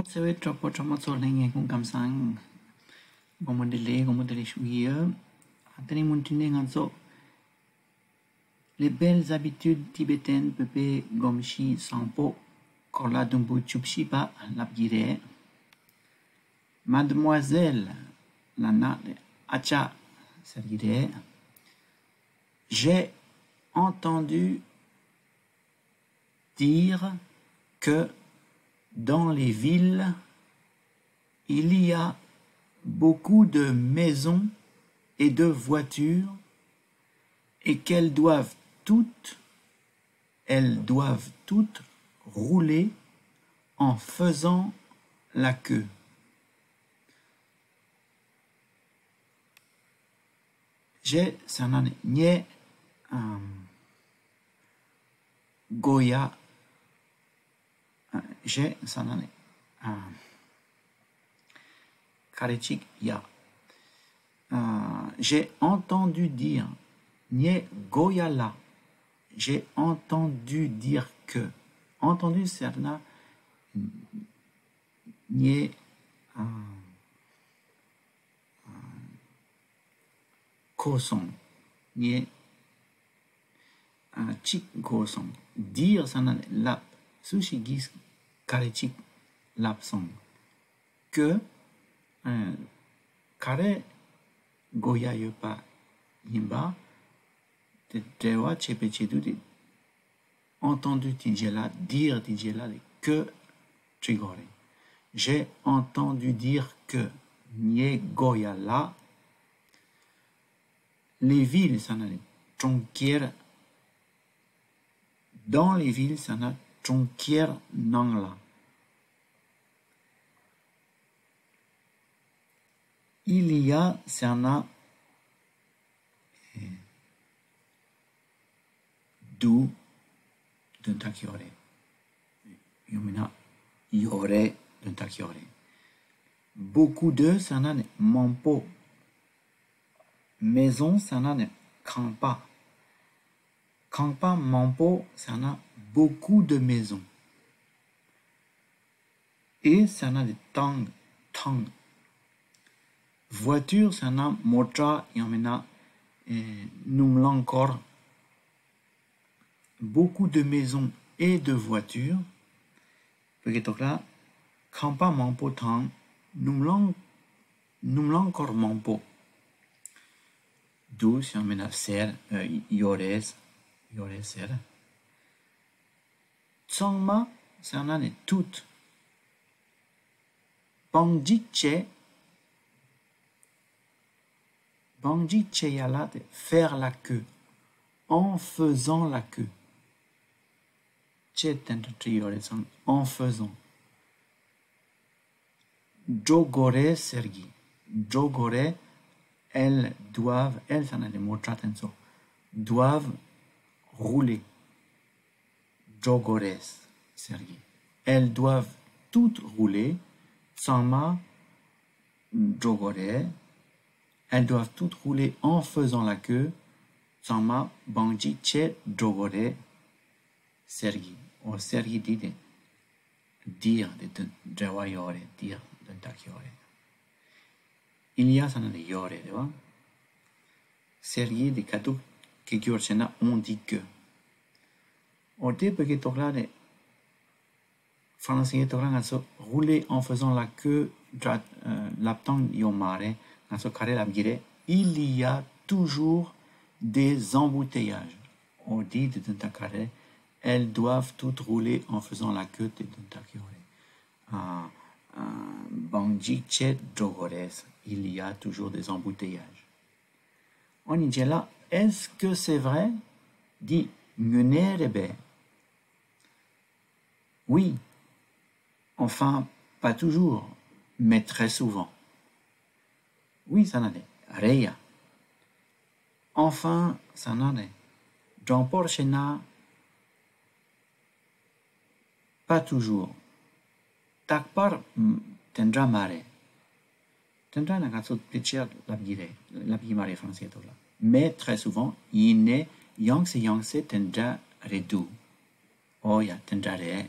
se ve troppo solenge con kamsang comme chouïe ateni montine ganso les belles habitudes tibétaines pepe gomshi sampo korla dumbu chupshipa lapgire mademoiselle lana acha servire. J'ai entendu dire que dans les villes, il y a beaucoup de maisons et de voitures et qu'elles doivent toutes rouler en faisant la queue. J'ai sanane nye Goya. J'ai sanane Karechik ya. J'ai entendu dire nye Goya la. J'ai entendu dire que. Entendu serna nye Kosong. Nye chik Kosong. Dire sanane lap. Sushi gis karechik lap song. Que kare Goya yopa yimba te dewa chepe chedu de entendu tidjela dire tidjela de que trigore. J'ai entendu dire que nye Goya la. Les villes ça n'a tronquière. Dans les villes ça n'a tronquière nangla. Il y a sana du d'un takiore. Yomina yore d'un takiore. Beaucoup de sana ne mampo. Maison sana ne kampa. Kampa mampo sana beaucoup de maisons. Et sana de tang. Voiture sana motra yomina numlankor. Beaucoup de maisons et de voitures. Peut-être là, kampa mampo tang numlankor mampo. D'où si on mena ser yores ser. Tsangma sana ne tout. Bangjiche yala de faire la queue. En faisant la queue. En faisant. Jogore sergi. Jogore, elles ça n'a des mots tratenso, doivent rouler. Jogores sergi. Elles doivent toutes rouler. Sama jogore. Elles doivent toutes rouler en faisant la queue. Sama bangji che jogore sergi. O sergi dit de dire de jawayore, dire de takiore. Il y a ça de yore, tu vois. Sergi de katuk que giorchena on dit que. Au début que t'as de français t'as so rouler en faisant la queue l'aptang yomare so carré l'abgire. Il y a toujours des embouteillages. On dit de carré. Elles doivent toutes rouler en faisant la queue de takiore. Bangji che jogores. Il y a toujours des embouteillages. On dit là, est-ce que c'est vrai? Dit Ngunerebe. Oui. Enfin, pas toujours, mais très souvent. Oui, ça n'a pas. Reya. Enfin, ça n'a pas. Jamporchena. Pas toujours. Takpar tendra mare. Tendra n'a qu'à pitcher l'abgimare français. Mais très souvent, il n'est yangse tendra redu. Oh ya tendra re.